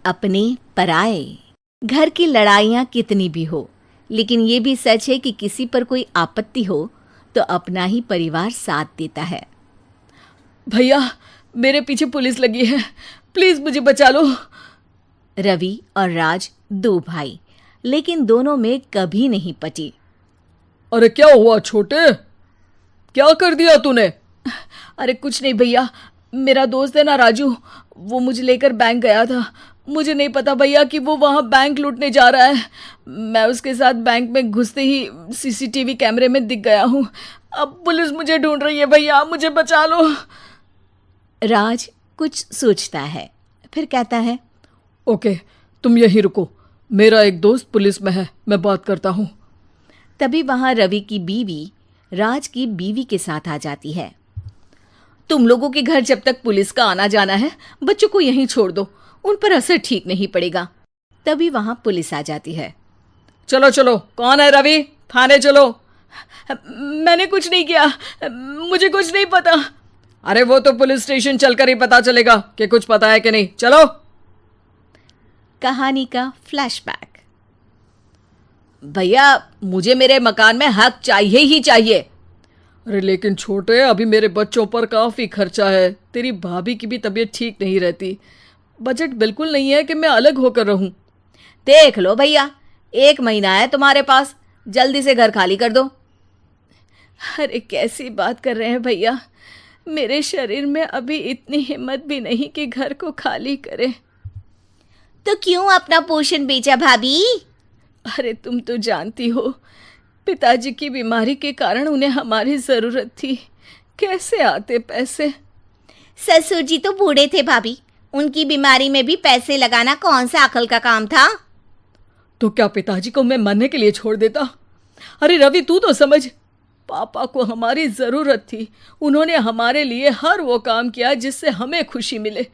अपने पराए। घर की लड़ाइयाँ कितनी भी हो, लेकिन ये भी सच है कि किसी पर कोई आपत्ति हो तो अपना ही परिवार साथ देता है। भैया, मेरे पीछे पुलिस लगी है, प्लीज मुझे बचा लो। रवि और राज दो भाई, लेकिन दोनों में कभी नहीं पटी। अरे क्या हुआ छोटे, क्या कर दिया तूने? अरे कुछ नहीं भैया, मेरा दोस्त है ना राजू, वो मुझे लेकर बैंक गया था। मुझे नहीं पता भैया कि वो वहाँ बैंक लूटने जा रहा है। मैं उसके साथ बैंक में घुसते ही सीसीटीवी कैमरे में दिख गया हूँ। अब पुलिस मुझे ढूंढ रही है भैया, मुझे बचा लो। राज कुछ सोचता है, फिर कहता है, ओके, तुम यहीं रुको, मेरा एक दोस्त पुलिस में है, मैं बात करता हूँ। तभी वहां रवि की बीवी राज की बीवी के साथ आ जाती है। तुम लोगों के घर जब तक पुलिस का आना जाना है, बच्चों को यहीं छोड़ दो, उन पर असर ठीक नहीं पड़ेगा। तभी वहां पुलिस आ जाती है। चलो चलो, कौन है रवि, थाने चलो। मैंने कुछ नहीं किया, मुझे कुछ नहीं पता। अरे वो तो पुलिस स्टेशन चलकर ही पता चलेगा कि कुछ पता है कि नहीं, चलो। कहानी का फ्लैशबैक। भैया, मुझे मेरे मकान में हक चाहिए ही चाहिए। अरे लेकिन छोटे, अभी मेरे बच्चों पर काफ़ी खर्चा है, तेरी भाभी की भी तबीयत ठीक नहीं रहती, बजट बिल्कुल नहीं है कि मैं अलग होकर रहूं। देख लो भैया, 1 महीना है तुम्हारे पास, जल्दी से घर खाली कर दो। अरे कैसी बात कर रहे हैं भैया, मेरे शरीर में अभी इतनी हिम्मत भी नहीं कि घर को खाली करे। तो क्यों अपना पोषण बेचा भाभी? अरे तुम तो जानती हो, पिताजी की बीमारी के कारण उन्हें हमारी ज़रूरत थी, कैसे आते पैसे। ससुर जी तो बूढ़े थे भाभी, उनकी बीमारी में भी पैसे लगाना कौन सा अकल का काम था? तो क्या पिताजी को मैं मरने के लिए छोड़ देता? अरे रवि, तू तो समझ, पापा को हमारी ज़रूरत थी, उन्होंने हमारे लिए हर वो काम किया जिससे हमें खुशी मिले।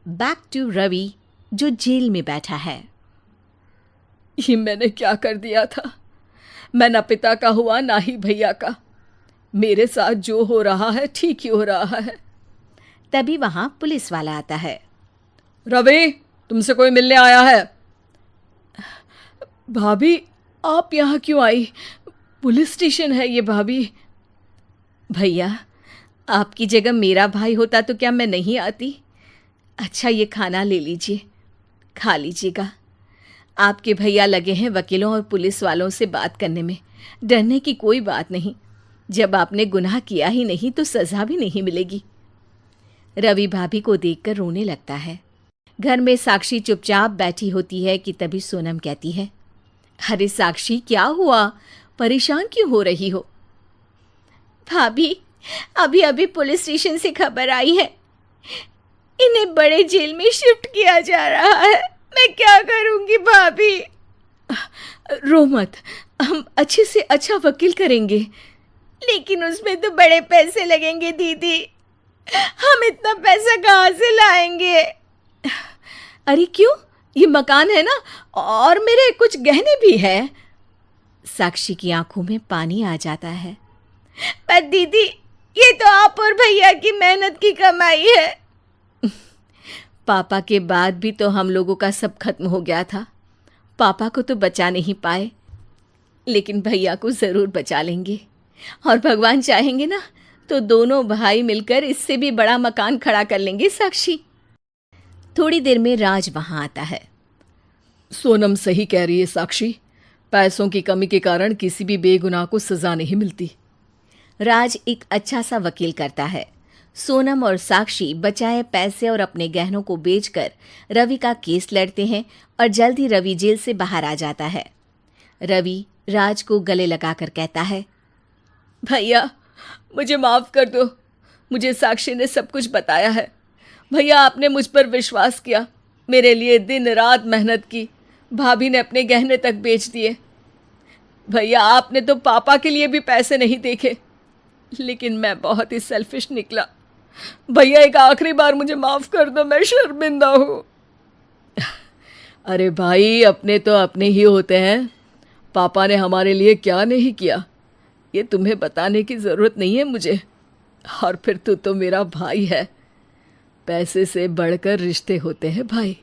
बैक टू रवि, जो जेल में बैठा है। ये मैंने क्या कर दिया था? मैं ना पिता का हुआ ना ही भैया का। मेरे साथ जो हो रहा है ठीक ही हो रहा है। तभी वहां पुलिस वाला आता है। रवि, तुमसे कोई मिलने आया है। भाभी, आप यहाँ क्यों आई? पुलिस स्टेशन है ये भाभी। भैया, आपकी जगह मेरा भाई होता तो क्या मैं नहीं आती? अच्छा, ये खाना ले लीजिए, खा लीजिएगा। आपके भैया लगे हैं वकीलों और पुलिस वालों से बात करने में, डरने की कोई बात नहीं। जब आपने गुनाह किया ही नहीं तो सज़ा भी नहीं मिलेगी। रवि भाभी को देखकर रोने लगता है। घर में साक्षी चुपचाप बैठी होती है कि तभी सोनम कहती है, अरे साक्षी, क्या हुआ? परेशान क्यों हो रही हो? भाभी, अभी अभी पुलिस स्टेशन से खबर आई है, इन्हें बड़े जेल में शिफ्ट किया जा रहा है। मैं क्या करूंगी भाभी? रो मत, हम अच्छे से अच्छा वकील करेंगे। लेकिन उसमें तो बड़े पैसे लगेंगे दीदी, हम इतना पैसा कहाँ से लाएंगे? अरे क्यों, ये मकान है ना, और मेरे कुछ गहने भी है। साक्षी की आंखों में पानी आ जाता है। पर दीदी, ये तो आप और भैया की मेहनत की कमाई है। पापा के बाद भी तो हम लोगों का सब खत्म हो गया था। पापा को तो बचा नहीं पाए, लेकिन भैया को ज़रूर बचा लेंगे, और भगवान चाहेंगे ना तो दोनों भाई मिलकर इससे भी बड़ा मकान खड़ा कर लेंगे। साक्षी। थोड़ी देर में राज वहां आता है। सोनम सही कह रही है साक्षी, पैसों की कमी के कारण किसी भी बेगुनाह को सज़ा नहीं मिलती। राज एक अच्छा सा वकील करता है। सोनम और साक्षी बचाए पैसे और अपने गहनों को बेचकर रवि का केस लड़ते हैं और जल्द ही रवि जेल से बाहर आ जाता है। रवि राज को गले लगाकर कहता है, भैया मुझे माफ़ कर दो, मुझे साक्षी ने सब कुछ बताया है। भैया, आपने मुझ पर विश्वास किया, मेरे लिए दिन रात मेहनत की, भाभी ने अपने गहने तक बेच दिए। भैया, आपने तो पापा के लिए भी पैसे नहीं देखे, लेकिन मैं बहुत ही सेल्फिश निकला। भैया, एक आखिरी बार मुझे माफ़ कर दो, मैं शर्मिंदा हूँ। अरे भाई, अपने तो अपने ही होते हैं, पापा ने हमारे लिए क्या नहीं किया ये तुम्हें बताने की ज़रूरत नहीं है मुझे। और फिर तू तो मेरा भाई है। पैसे से बढ़कर रिश्ते होते हैं भाई।